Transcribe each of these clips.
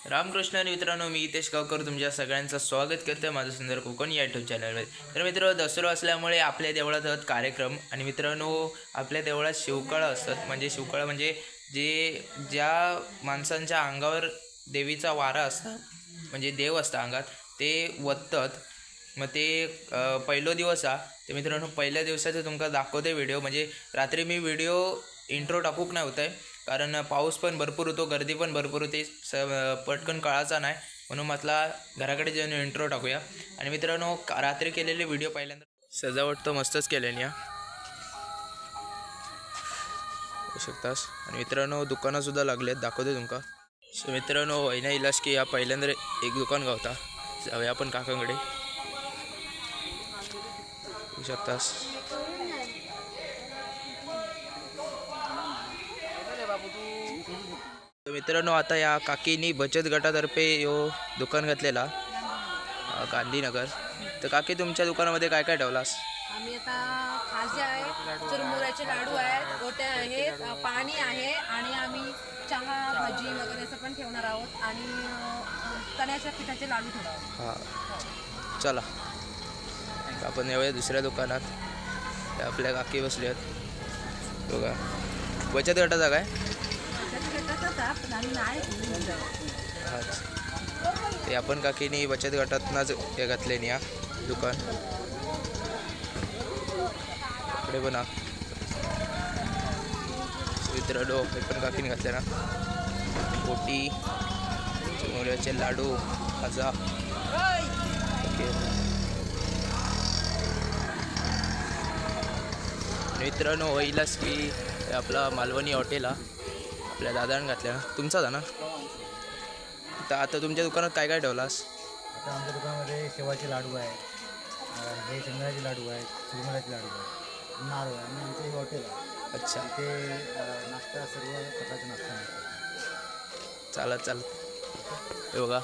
रामकृष्ण आणि मित्रांनो, मी हितेश गावकर तुमच्या सगळ्यांचं स्वागत करते माझं सुंदर कोकण या यूट्यूब चॅनलवर. तर मित्र, दसरा असल्यामुळे आपल्या देवळात होतात कार्यक्रम. आणि मित्रांनो, आपल्या देवळात शिवकाळं असतात. म्हणजे शिवकाळं म्हणजे ज्या माणसांच्या अंगावर देवीचा वारा असता, म्हणजे देव असता अंगात, ते वततात. मग ते पहिलो दिवस हा. तर मित्रांनो, पहिल्या दिवसाचं तुमका दाखवते व्हिडिओ. म्हणजे रात्री मी व्हिडिओ इंट्रो टाकूक नाही होत आहे, कारण पाऊस पण भरपूर होतो, गर्दी पण भरपूर होती, पटकन कळायचा नाही, म्हणून म्हटला घराकडे जाऊन इंट्रो टाकूया. आणि मित्रांनो, रात्री केलेले व्हिडिओ पहिल्यांदा सजावट तर मस्तच केल्याने या होऊ शकतास. आणि मित्रांनो, दुकानंसुद्धा लागले आहेत, दाखवते तुमका. सो मित्रांनो, वहिना इलास की या पहिल्यांदा एक दुकान गावता, जाऊया आपण काकांकडे. होऊ शकतास. मित्रांनो, आता या काकीनी बचत गटातर्फे दुकान घातलेला गांधीनगर. तर काकी, तुमच्या दुकानामध्ये काय काय ठेवलास? आम्ही आता खाजे आहेत, चुरमुऱ्याचे लाडू आहेत, गोट्या आहेत, पाणी आहे, आणि आम्ही चहा भाजी वगैरे असं पण ठेवणार आहोत, आणि चण्याच्या पिठाचे लाडू ठेवणार आहोत. हां, चला आपण येऊया दुसऱ्या दुकानात. आपल्या काकी बसले आहेत बघा. बचत गटाचा काय? ते आपण काकीनी बचत गटातनंच हे घातले या दुकान. इकडे पण मित्रांनो, हे पण काकीने घातले ना. पोटी, चिमुऱ्याचे लाडू, खाजा. मित्रांनो, होईलाच की आपला मालवणी हॉटेल आपल्या दादाने घातल्या ना. तुमचाच आहे ना? तर आता तुमच्या दुकानात काय काय ठेवलास? आता आमच्या दुकानामध्ये शेवाचे लाडू आहेत, हे शेंगदाण्याचे लाडू आहेत, चुरमुऱ्याचे लाडू आहेत, नारळ आहे, आणि आमचं हे हॉटेल आहे. अच्छा, ते नाश्ता, सर्व प्रकारचा नाश्ता मिळतो. चालत हे बघा.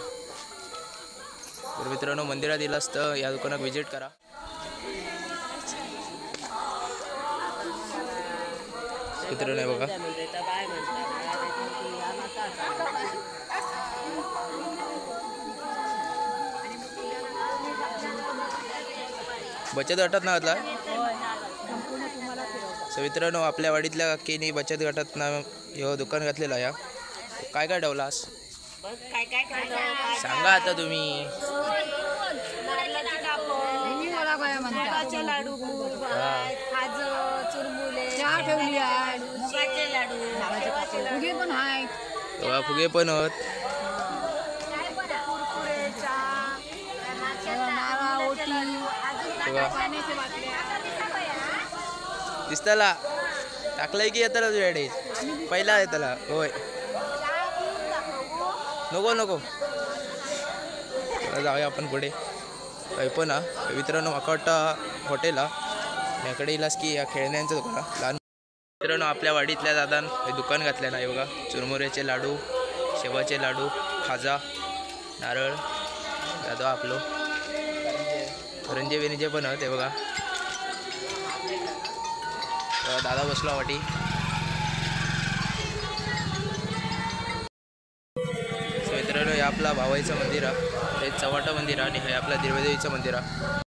तर मित्रांनो, मंदिरात येलास तर या दुकानात व्हिजिट करा. मित्रांनो, हे बघा. बचत गटात ना घातला. सो मित्रांनो, आपल्या वाडीतल्या काकीनी बचत गटातनं हे दुकान घातलेलं या. काय काय ठेवलास सांगा आता तुम्ही. लाडू, खाजं, चुरमुरे, चहा ठेवली आहे, मुगाचे लाडू, फुगे पण आहेत, फुगे पण होत. दिसताला टाकलंय की येताला तुझ्याकडे पहिला येताला. होय, नको नको, जाऊया आपण पुढे. पण मित्रांनो, माका वाटतं हॉटेल याकडे येईलास की या खेळण्यांचं दुकान लहान. मित्रांनो, आपल्या वाडीतल्या दादान हे दुकान घातलं ना. हे बघा, चुरमुऱ्याचे लाडू, शेवाचे लाडू, खाजा, नारळ, दादा आपलो करंजे विरंजे पण आहेत. हे बघा, दादा बसला वाटी. मित्रांनो, हे आपला भावाईचं मंदिर आहे, हे चव्हाटा मंदिर आहे, आणि हे आपला दिर्बादेवीचं मंदिर आहे.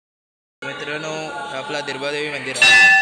मित्रांनो, हे आपला दिर्बादेवी मंदिर आहे.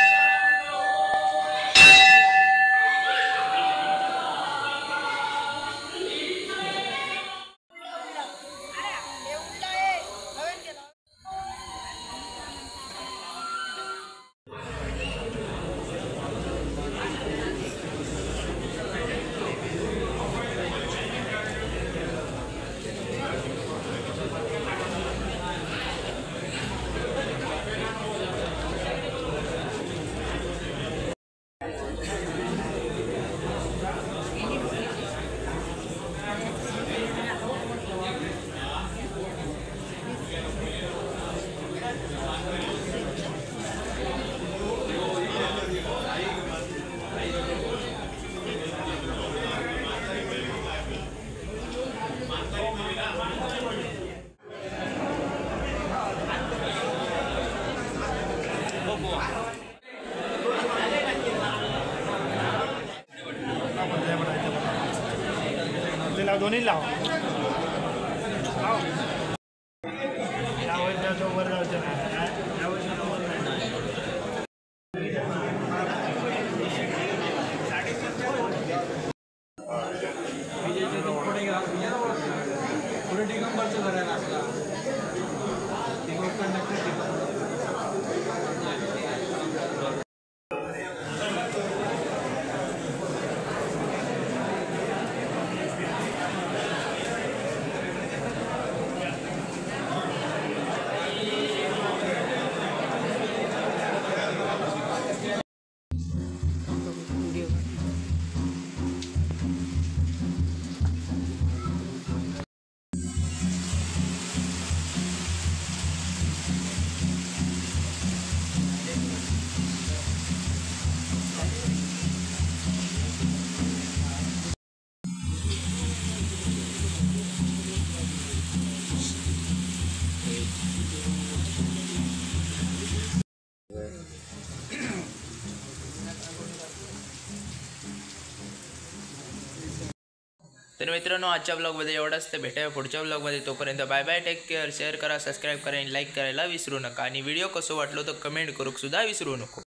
दोन्ही लाव यावर्षी वर जायचं नाही यावर्षी वर नाही पुढे दिगंबरचं घर आहे आपला तर मित्रांनो आजच्या ब्लॉगमध्ये एवढंच. तर भेटूया पुढच्या ब्लॉगमध्ये. तोपर्यंत bye bye, take care. Share करा, सबस्क्राईब करा आणि लाईक करायला विसरू नका. आणि व्हिडिओ कसं वाटलो तर कमेंट करू सुद्धा विसरू नको.